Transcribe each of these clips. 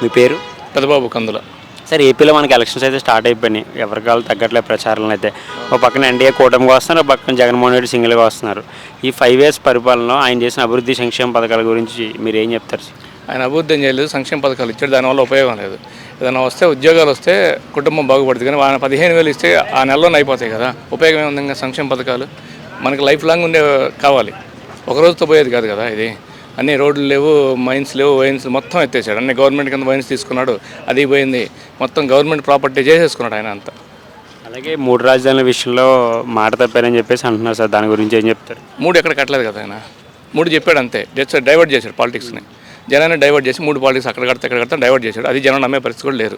మీ పేరు? పెదబాబు కందుల. సార్ ఏపీలో మనకి ఎలక్షన్స్ అయితే స్టార్ట్ అయిపోయినాయి. ఎవరికి వాళ్ళు తగ్గట్లే ప్రచారాలను అయితే. ఒక పక్కన ఎన్డీఏ కూటమిగా వస్తున్నారు, ఒక పక్కన జగన్మోహన్ రెడ్డి సింగిల్గా వస్తున్నారు. ఈ 5 years పరిపాలనలో ఆయన చేసిన అభివృద్ధి సంక్షేమ పథకాల గురించి మీరు ఏం చెప్తారు? ఆయన అభివృద్ధి ఏం చేయలేదు, సంక్షేమ పథకాలు ఇచ్చాడు, దానివల్ల ఉపయోగం లేదు. ఏదైనా వస్తే ఉద్యోగాలు వస్తే కుటుంబం బాగుపడుతుంది, కానీ ఆయన 15,000 ఇస్తే ఆ నెలలోనే అయిపోతాయి కదా. ఉపయోగం ఏముంది ఇంకా సంక్షేమ పథకాలు? మనకి లైఫ్ లాంగ్ ఉండే కావాలి, ఒక రోజుతో పోయేది కాదు కదా ఇది. అన్ని రోడ్లు లేవు, మైన్స్ లేవు, వైన్స్ మొత్తం ఎత్తేసాడు. అన్ని గవర్నమెంట్ కింద వైన్స్ తీసుకున్నాడు, అది పోయింది. మొత్తం గవర్నమెంట్ ప్రాపర్టీ చేసేసుకున్నాడు ఆయన అంతా. అలాగే 3 రాజధానుల విషయంలో మాట తప్పారని చెప్పేసి అంటున్నారు సార్, దాని గురించి ఏం చెప్తారు? 3 ఎక్కడ కట్టలేదు కదా ఆయన. 3 చెప్పాడు అంతే, జస్ట్ డైవర్ట్ చేశాడు పాలిటిక్స్ని. జనాన్ని డైవర్ట్ చేసి 3 పాలిటిక్స్ అక్కడ కడతా డైవర్ట్ చేశాడు. అది జనం నమ్మే పరిస్థితి కూడా లేదు.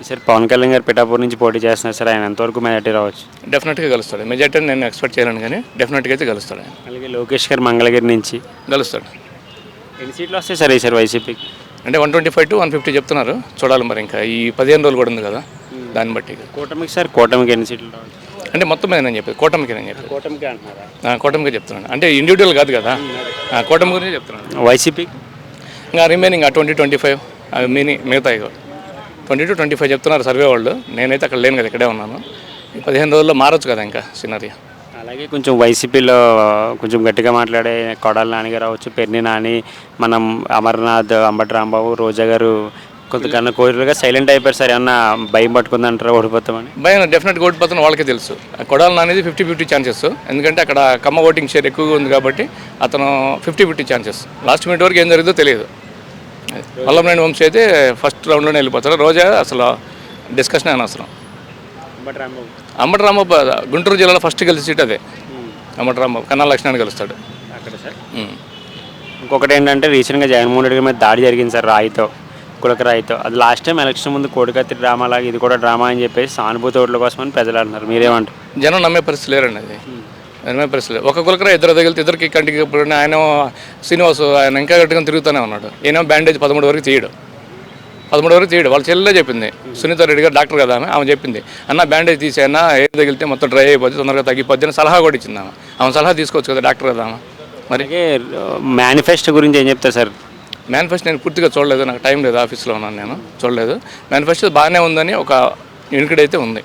సార్ పవన్ కళ్యాణ్ గారు పిఠాపూర్ నుంచి పోటీ చేస్తున్నారు సార్, ఆయన ఎంతవరకు మెజార్టీ రావచ్చు? డెఫినెట్గా గెలుస్తాడు. మెజార్టీ నేను ఎక్స్పెక్ట్ చేయలేను, కానీ డెఫినెట్గా అయితే గెలుస్తాడు ఆయన. అలాగే లోకేష్ గారు మంగళగిరి నుంచి గెలుస్తాడు. ఎన్ని సీట్లు వస్తాయి సార్ ఈసారి వైసీపీకి? అంటే 125 to 150 చెప్తున్నారు, చూడాలి మరి. ఇంకా ఈ 15 రోజులు కూడా ఉంది కదా, దాన్ని బట్టి. కూటమికి సార్, కూటమికి ఎన్ని సీట్లు రావచ్చు? అంటే మొత్తం మీద నేను చెప్పేది కూటమికి, నేను చెప్పేది కూటమికి అంటున్నారా? కూటమికి చెప్తున్నాను, అంటే ఇండివిజువల్ కాదు కదా, కూటమి గురించి చెప్తున్నాను. వైసీపీకి ఇంకా రిమైనింగ్ 20-25 అవి మిగతా 20 to 25 చెప్తున్నారు సర్వే వాళ్ళు. నేనైతే అక్కడ లేను కదా, ఇక్కడే ఉన్నాను. ఈ 15 రోజుల్లో మారచ్చు కదా ఇంకా సినారియా. అలాగే కొంచెం వైసీపీలో కొంచెం గట్టిగా మాట్లాడే కొడాలి నాని గారు అవ్వచ్చు, పెర్ని నాని, మనం అమర్నాథ్, అంబటి రాంబాబు, రోజా గారు కొంతకన్నా కోరికలుగా సైలెంట్ అయిపోయారు సార్. ఏమన్నా భయం పట్టుకుందంటారా ఓడిపోతామని? భయం డెఫినెట్గా ఓడిపోతాను, వాళ్ళకే తెలుసు. కొడాలి అనేది 50-50 ఛాన్సెస్, ఎందుకంటే అక్కడ కమ్మ ఓటింగ్ షేర్ ఎక్కువగా ఉంది కాబట్టి అతను 50-50 ఛాన్సెస్. లాస్ట్ మినిట్ వరకు ఏం జరిగిందో తెలియదు. వల్లభనేని వంశీ అయితే ఫస్ట్ రౌండ్లోనే వెళ్ళిపోతారు. రోజా అసలు డిస్కషన్ అనవసరం. అంబటి రాంబాబు గుంటూరు జిల్లాలో ఫస్ట్ గెలిచి సీట్ అదే. అంబటి రాంబాబు కన్నా లక్ష్మణ్ గెలుస్తాడు అక్కడ సార్. ఇంకొకటి ఏంటంటే రీసెంట్గా జగన్మోహన్ రెడ్డి గారి మీద దాడి జరిగింది సార్, రాయితో, కులక రాయితో. అది లాస్ట్ టైం ఎలక్షన్ ముందు కోడికత్తి డ్రామా లాగా ఇది కూడా డ్రామా అని చెప్పేసి సానుభూతి ఓట్ల కోసమని ప్రజలు అంటున్నారు. మీరేమంటారు? జనం నమ్మే పరిస్థితి లేరండి, అది నమ్మే పరిస్థితి లేదు. ఒక కులకరా ఇద్దరు తగిలితే ఇద్దరికి కంటికి. ఇప్పుడు ఆయన శ్రీనివాసు ఆయన ఇంకా గట్టిగా తిరుగుతూనే ఉన్నాడు. ఈయన బ్యాండేజ్ 13 వరకు తీయడు, 13 వరకు తీయడు. వాళ్ళ చెల్లెలే చెప్పింది, సునీత రెడ్డి గారు డాక్టర్ కదా ఆమె చెప్పింది, అన్న బ్యాండేజ్ తీసేనా, ఏది తగిలితే మొత్తం డ్రై అయిపోద్ది, తొందరగా తగ్గిపోద్ది అని సలహా కూడా ఇచ్చింది ఆమె సలహా తీసుకోవచ్చు కదా, డాక్టర్ కదా ఆమె. మరి మేనిఫెస్టో గురించి ఏం చెప్తారు సార్? మేనిఫెస్టో నేను పూర్తిగా చూడలేదు, నాకు టైం లేదు, ఆఫీస్లో ఉన్నాను, నేను చూడలేదు. మేనిఫెస్టో బాగానే ఉందని ఒక యూనిట్ ఉంది,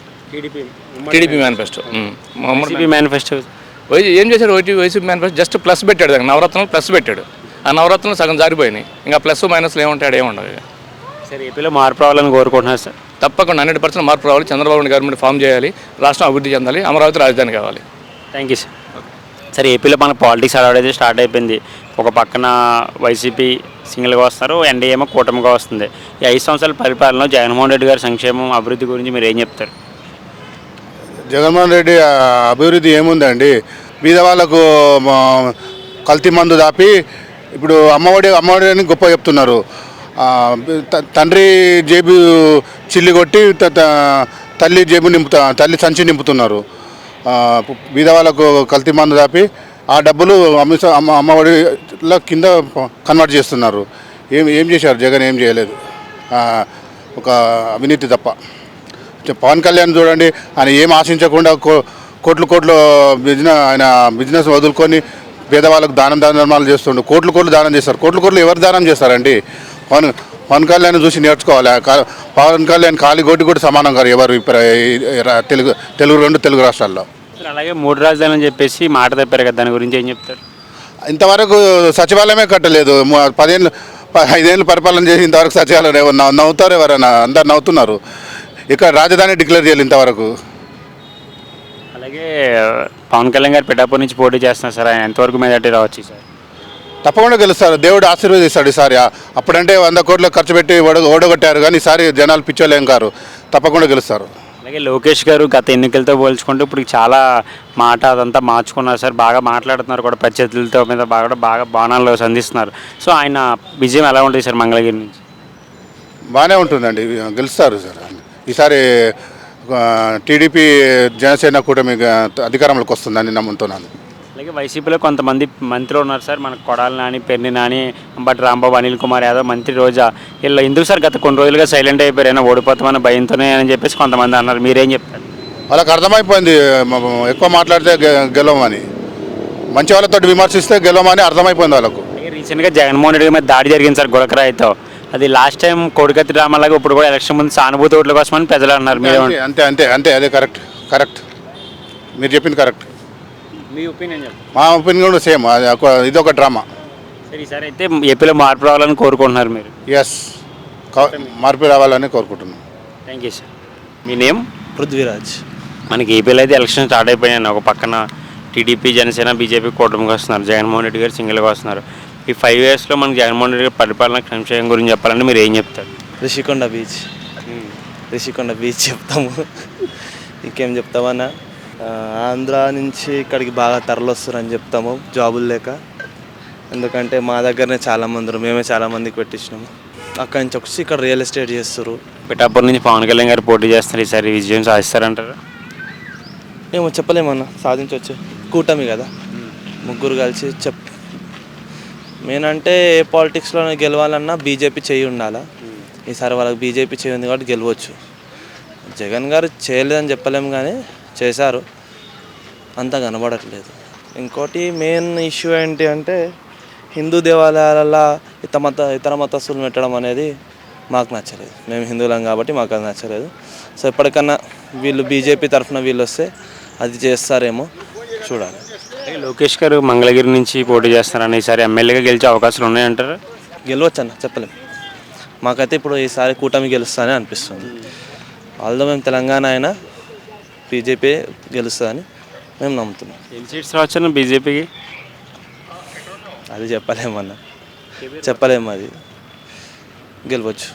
టీడీపీ మేనిఫెస్టో. మేనిఫెస్టో ఏం చేశాడు వైసీపీ మేనిఫెస్టో? జస్ట్ ప్లస్ పెట్టాడు, దానికి నవరత్నాలు ప్లస్ పెట్టాడు. ఆ నవరత్నాలు సగం జారిపోయినాయి, ఇంకా ప్లస్ మైనస్లు ఏముంటాడు, ఏముండదు. సార్ ఏపీలో మార్పు రావాలని కోరుకుంటున్నారు సార్? తప్పకుండా 100% మార్పు రావాలి. చంద్రబాబు నాయుడు గవర్నమెంట్ ఫామ్ చేయాలి, రాష్ట్రం అభివృద్ధి చెందాలి, అమరావతి రాజధాని కావాలి. Thank you sir. సార్ ఏపీలో మన పాలిటిక్స్ అడవడైతే స్టార్ట్ అయిపోయింది. ఒక పక్కన వైసీపీ సింగిల్గా వస్తారు, ఎన్డీఏ ఏమో కూటమిగా వస్తుంది. ఈ 5 సంవత్సరాల పరిపాలనలో జగన్మోహన్ రెడ్డి గారి సంక్షేమం, అభివృద్ధి గురించి మీరు ఏం చెప్తారు? జగన్మోహన్ రెడ్డి అభివృద్ధి ఏముందండి, బీద వాళ్ళకు కల్తీ మందు దాపి ఇప్పుడు అమ్మఒడి అని గొప్ప చెప్తున్నారు. తండ్రి జేబు చిల్లి కొట్టి తల్లి జేబు తల్లి సంచి నింపుతున్నారు. బీద వాళ్ళకు కల్తీ మందు దాపి ఆ డబ్బులు అమ్మఒడిలో కింద కన్వర్ట్ చేస్తున్నారు. ఏం చేశారు జగన్? ఏం చేయలేదు, ఒక అవినీతి తప్ప. పవన్ కళ్యాణ్ చూడండి, ఆయన ఏం ఆశించకుండా కోట్లు ఆయన బిజినెస్ వదులుకొని పేదవాళ్ళకు ధర్మాలు చేస్తుండే. కోట్లు దానం చేస్తారు. కోట్లు ఎవరు దానం చేస్తారండి? పవన్ కళ్యాణ్ చూసి నేర్చుకోవాలి. పవన్ కళ్యాణ్ కాలిగోటి కూడా సమానం కాదు ఎవరు తెలుగు రాష్ట్రాల్లో. అలాగే 3 రాజధానులు అని చెప్పేసి మాట తప్పారు కదా, దాని గురించి ఏం చెప్తారు? ఇంతవరకు సచివాలయమే కట్టలేదు. 5 ఏళ్ళు పరిపాలన చేసి ఇంతవరకు సచివాలయం నవ్వుతారు ఎవరైనా? అందరు నవ్వుతున్నారు. ఇక్కడ రాజధాని డిక్లేర్ చేయాలి ఇంతవరకు. అలాగే పవన్ కళ్యాణ్ గారు పిఠాపూర్ నుంచి పోటీ చేస్తున్నారు సార్, ఆయన ఎంతవరకు మెజార్టీ రావచ్చు సార్? తప్పకుండా గెలుస్తారు, దేవుడు ఆశీర్వదిస్తాడు ఈసారి. అప్పుడంటే 100 కోట్లు ఖర్చు పెట్టి ఓడగొట్టారు, కానీ ఈసారి జనాలు పిచ్చోలేం కారు, తప్పకుండా గెలుస్తారు. అలాగే లోకేష్ గారు గత ఎన్నికలతో పోల్చుకుంటే ఇప్పుడు చాలా మాట అదంతా మార్చుకున్నారు సార్, బాగా మాట్లాడుతున్నారు కూడా, పరిస్థితులతో మీద బాగా బాణాల్లో సంధిస్తున్నారు. సో ఆయన విజయం ఎలా ఉంటుంది సార్ మంగళగిరి నుంచి? బాగానే ఉంటుందండి, గెలుస్తారు సార్ ఈసారి. టీడీపీ జనసేన కూటమి అధికారంలోకి వస్తుందని నమ్ముతున్నాను. అలాగే వైసీపీలో కొంతమంది మంత్రులు ఉన్నారు సార్, మనకు కొడాలి నాని, పెర్ని నాని, అంబటి రాంబాబు, అనిల్ కుమార్ యాదవ్, మంత్రి రోజా, వీళ్ళు ఎందుకు సార్ గత కొన్ని రోజులుగా సైలెంట్ అయిపోయారు? అయినా ఓడిపోతామని భయంతోనే అని చెప్పేసి కొంతమంది అన్నారు, మీరేం చెప్తారు? వాళ్ళకి అర్థమైపోయింది, ఎక్కువ మాట్లాడితే గెలవమని, మంచి వాళ్ళతో విమర్శిస్తే గెలవమని అర్థమైపోయింది వాళ్ళకు. రీసెంట్గా జగన్మోహన్ రెడ్డి మీద దాడి జరిగింది సార్ గులకరాయితో. అది లాస్ట్ టైం కోడికత్తి డ్రామాలాగా ఇప్పుడు కూడా ఎలక్షన్ ముందు సానుభూతి ఓట్ల కోసమని ప్రజలు అన్నారు. మీరు అంతే అంతే అంతే అదే కరెక్ట్ కరెక్ట్ మీరు చెప్పింది కరెక్ట్. మీ ఒపీనియన్ చెప్పండి. మా ఒపీనియన్ కూడా సేమ్, ఇది ఒక డ్రామా. సరే, ఈసారి అయితే ఏపీలో మార్పు రావాలని కోరుకుంటున్నారు మీరు. ఎస్, మార్పు రావాలని కోరుకుంటున్నాం. Thank you sir. Me name? Prithviraj. మనకి ఏపీలో అయితే ఎలక్షన్ స్టార్ట్ అయిపోయాయి. ఒక పక్కన టీడీపీ, జనసేన, బీజేపీ కూటమికి వస్తున్నారు. జగన్మోహన్ రెడ్డి గారు సింగిల్గా వస్తున్నారు. ఈ 5 yearsలో మనకి జగన్మోహన్ రెడ్డి గారి పరిపాలన సంక్షేమం గురించి చెప్పాలంటే మీరు ఏం చెప్తారు? రిషికొండ బీచ్ చెప్తాము. ఇంకేం చెప్తామన్నా, ఆంధ్ర నుంచి ఇక్కడికి బాగా తరలొస్తారని చెప్తాము జాబులు లేక. ఎందుకంటే మా దగ్గరనే చాలామంది ఉన్నారు, మేమే చాలామందికి పెట్టించినాము. అక్కడి నుంచి వచ్చి ఇక్కడ రియల్ ఎస్టేట్ చేస్తారు. పిఠాపురం నుంచి పవన్ కళ్యాణ్ గారు పోటీ చేస్తున్నారు. ఈసారి విజయం సాధిస్తారంటారు? ఏమో చెప్పలేమన్నా, సాధించవచ్చు. కూటమి కదా, ముగ్గురు కలిసి మెయిన్ అంటే ఏ పాలిటిక్స్లో గెలవాలన్నా బీజేపీ చేయి ఉండాలా. ఈసారి వాళ్ళకి బీజేపీ చేయి ఉంది కాబట్టి గెలవచ్చు. జగన్ గారు చేయలేదని చెప్పలేము కానీ చేశారు, అంతా కనబడట్లేదు. ఇంకోటి మెయిన్ ఇష్యూ ఏంటి అంటే హిందూ దేవాలయాలలో ఇతర మతస్థులు పెట్టడం అనేది మాకు నచ్చలేదు. మేము హిందువులం కాబట్టి మాకు అది నచ్చలేదు. సో ఎప్పటికన్నా వీళ్ళు బీజేపీ తరఫున వీళ్ళు వస్తే అది చేస్తారేమో చూడాలి. లోకేష్ గారు మంగళగిరి నుంచి పోటీ చేస్తారని ఈసారి ఎమ్మెల్యేగా గెలిచే అవకాశాలు ఉన్నాయంటారు? గెలవచ్చు అన్న, చెప్పలేము. మాకైతే ఇప్పుడు ఈసారి కూటమి గెలుస్తానే అనిపిస్తుంది. ఆల్దో మేము తెలంగాణ అయినా బీజేపీ గెలుస్తుందని మేము నమ్ముతున్నాం. ఎన్ని సీట్స్ రావచ్చన్న బీజేపీకి? అది చెప్పలేమన్నా, చెప్పలేము. అది గెలవచ్చు,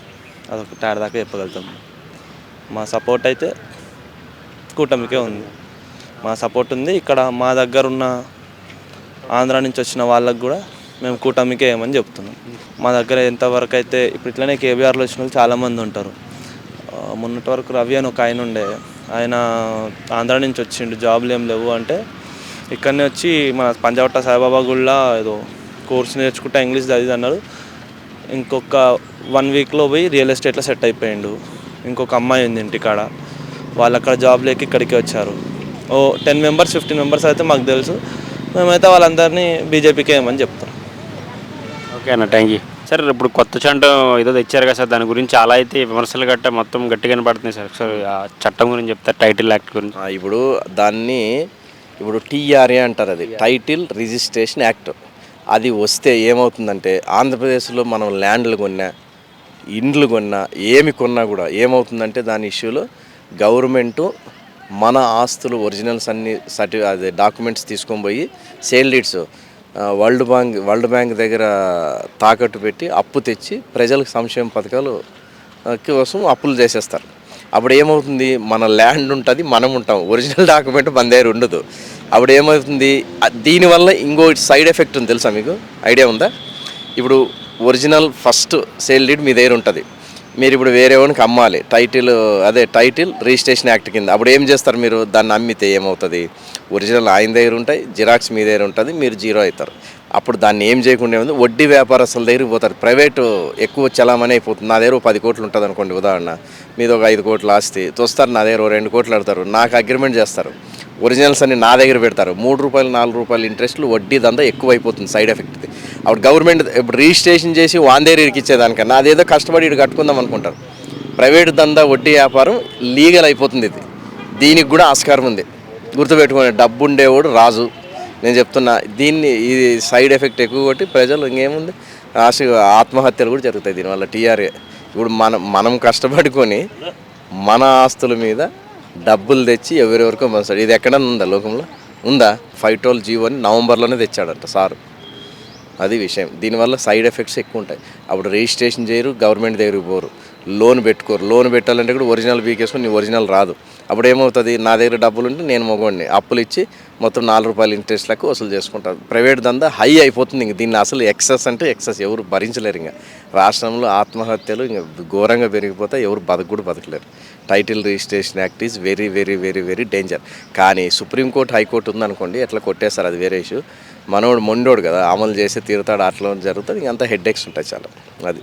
అదొక టాడ్ దాకా చెప్పగలుగుతాం. మా సపోర్ట్ అయితే కూటమికే ఉంది. మా సపోర్ట్ ఉంది. ఇక్కడ మా దగ్గర ఉన్న ఆంధ్ర నుంచి వచ్చిన వాళ్ళకు కూడా మేము కూటమికే ఏమని చెప్తున్నాం. మా దగ్గర ఎంతవరకు అయితే ఇప్పుడు ఇట్లనే కేబీఆర్లో వచ్చిన వాళ్ళు చాలామంది ఉంటారు. మొన్నటి వరకు రవి అని ఒక ఆయన ఉండే, ఆయన ఆంధ్ర నుంచి వచ్చిండు, జాబులు ఏం లేవు అంటే ఇక్కడనే వచ్చి మన పంజావట్ట సాయిబాబా గుళ్ళ ఏదో కోర్స్ నేర్చుకుంటే ఇంగ్లీష్ చదివి అన్నారు. ఇంకొక 1 weekలో పోయి రియల్ ఎస్టేట్లో సెట్ అయిపోయిండు. ఇంకొక అమ్మాయి ఉంది ఇంటికాడ, వాళ్ళు అక్కడ జాబ్ లేక ఇక్కడికి వచ్చారు. 10 members 15 members అయితే మాకు తెలుసు. మేమైతే వాళ్ళందరినీ బీజేపీకి ఏమని చెప్తాం. ఓకే అన్న, థ్యాంక్ యూ సార్. ఇప్పుడు కొత్త చట్టం ఏదో తెచ్చారు కదా సార్, దాని గురించి చాలా అయితే విమర్శలు గట్ట మొత్తం గట్టిగానే పడుతున్నాయి సార్. సార్ ఆ చట్టం గురించి చెప్తారు, టైటిల్ యాక్ట్ గురించి. ఇప్పుడు దాన్ని టీఆర్ఏ అంటారు, అది టైటిల్ రిజిస్ట్రేషన్ యాక్ట్. అది వస్తే ఏమవుతుందంటే ఆంధ్రప్రదేశ్లో మనం ల్యాండ్లు కొన్నా, ఇండ్లు కొన్నా, ఏమి కొన్నా కూడా ఏమవుతుందంటే దాని ఇష్యూలో గవర్నమెంటు మన ఆస్తులు ఒరిజినల్స్ అన్ని అదే డాక్యుమెంట్స్ తీసుకొని పోయి సేల్ డీడ్స్ వరల్డ్ బ్యాంక్ దగ్గర తాకట్టు పెట్టి అప్పు తెచ్చి ప్రజలకు సంక్షేమ పథకాలు కోసం అప్పులు చేసేస్తారు. అప్పుడు ఏమవుతుంది, మన ల్యాండ్ ఉంటుంది, మనం ఉంటాం, ఒరిజినల్ డాక్యుమెంట్ మన దగ్గర ఉండదు. అప్పుడు ఏమవుతుంది, దీనివల్ల ఇంకో సైడ్ ఎఫెక్ట్ ఉంది తెలుసా మీకు? ఐడియా ఉందా? ఇప్పుడు ఒరిజినల్ ఫస్ట్ సేల్ డీడ్ మీ దగ్గర ఉంటుంది, మీరు ఇప్పుడు వేరే వానికి అమ్మాలి, టైటిల్ రిజిస్ట్రేషన్ యాక్ట్ కింద. అప్పుడు ఏం చేస్తారు, మీరు దాన్ని అమ్మితే ఏమవుతుంది, ఒరిజినల్ ఆయన దగ్గర ఉంటాయి, జిరాక్స్ మీ దగ్గర ఉంటుంది, మీరు జీరో అవుతారు. అప్పుడు దాన్ని ఏం చేయకుండా ఉంది, వడ్డీ వ్యాపారస్తుల దగ్గరికి పోతారు. ప్రైవేటు ఎక్కువ చలామణి అయిపోతుంది. నా దగ్గర 10 కోట్లు ఉంటుంది అనుకోండి, ఉదాహరణ మీద ఒక 5 కోట్ల ఆస్తి తోస్తారు, నా దగ్గర 2 కోట్లు ఆడతారు, నాకు అగ్రిమెంట్ చేస్తారు, ఒరిజినల్స్ అన్ని నా దగ్గర పెడతారు. 3 రూపాయలు 4 రూపాయలు ఇంట్రెస్ట్లు, వడ్డీ దందా ఎక్కువ అయిపోతుంది, సైడ్ ఎఫెక్ట్. అప్పుడు గవర్నమెంట్ ఇప్పుడు రిజిస్ట్రేషన్ చేసి వాందేరు ఇరికిచ్చేదానికన్నా అదేదో కష్టపడి ఇటు కట్టుకుందాం అనుకుంటారు. ప్రైవేట్ దందా వడ్డీ వ్యాపారం లీగల్ అయిపోతుంది. దీనికి కూడా ఆస్కారం ఉంది, గుర్తుపెట్టుకునే. డబ్బు ఉండేవాడు రాజు. నేను చెప్తున్నా, ఇది సైడ్ ఎఫెక్ట్ ఎక్కువ కొట్టి ప్రజలు ఇంకేముంది ఆత్మహత్యలు కూడా జరుగుతాయి దీనివల్ల. టీఆర్ఏ ఇప్పుడు మనం కష్టపడుకొని మన ఆస్తుల మీద డబ్బులు తెచ్చి ఎవరెవరికో పంచాడు. ఇది ఎక్కడన్నా ఉందా లోకంలో? ఉందా? 512 జీవోని నవంబర్లోనే తెచ్చాడంట సారు. అది విషయం. దీనివల్ల సైడ్ ఎఫెక్ట్స్ ఎక్కువ ఉంటాయి. అప్పుడు రిజిస్ట్రేషన్ చేయరు, గవర్నమెంట్ దగ్గరికి పోరు, లోన్ పెట్టుకోరు. లోన్ పెట్టాలంటే కూడా ఒరిజినల్ బీకేసుకొని నీ ఒరిజినల్ రాదు. అప్పుడు ఏమవుతుంది, నా దగ్గర డబ్బులు ఉంటే నేను మగవాడిని, అప్పులు ఇచ్చి మొత్తం 4 రూపాయలు ఇంట్రెస్ట్ లెక్క వసూలు చేసుకుంటారు. ప్రైవేట్ దందా హై అయిపోతుంది. ఇంక దీన్ని అసలు ఎక్సెస్ అంటే ఎక్సెస్, ఎవరు భరించలేరు. ఇంకా రాష్ట్రంలో ఆత్మహత్యలు ఇంకా ఘోరంగా పెరిగిపోతాయి, ఎవరు కూడా బతకలేరు. Title registration act is very very very very danger. కానీ సుప్రీంకోర్టు, హైకోర్టు ఉందనుకోండి, ఎట్లా కొట్టేస్తారు, అది వేరే ఇష్యూ. మనోడు మొండోడు కదా, అమలు చేసి తీరుతాడు, అట్లా జరుగుతుంది. ఇంకంతా హెడ్ ఎక్స్ ఉంటాయి చాలా. అది.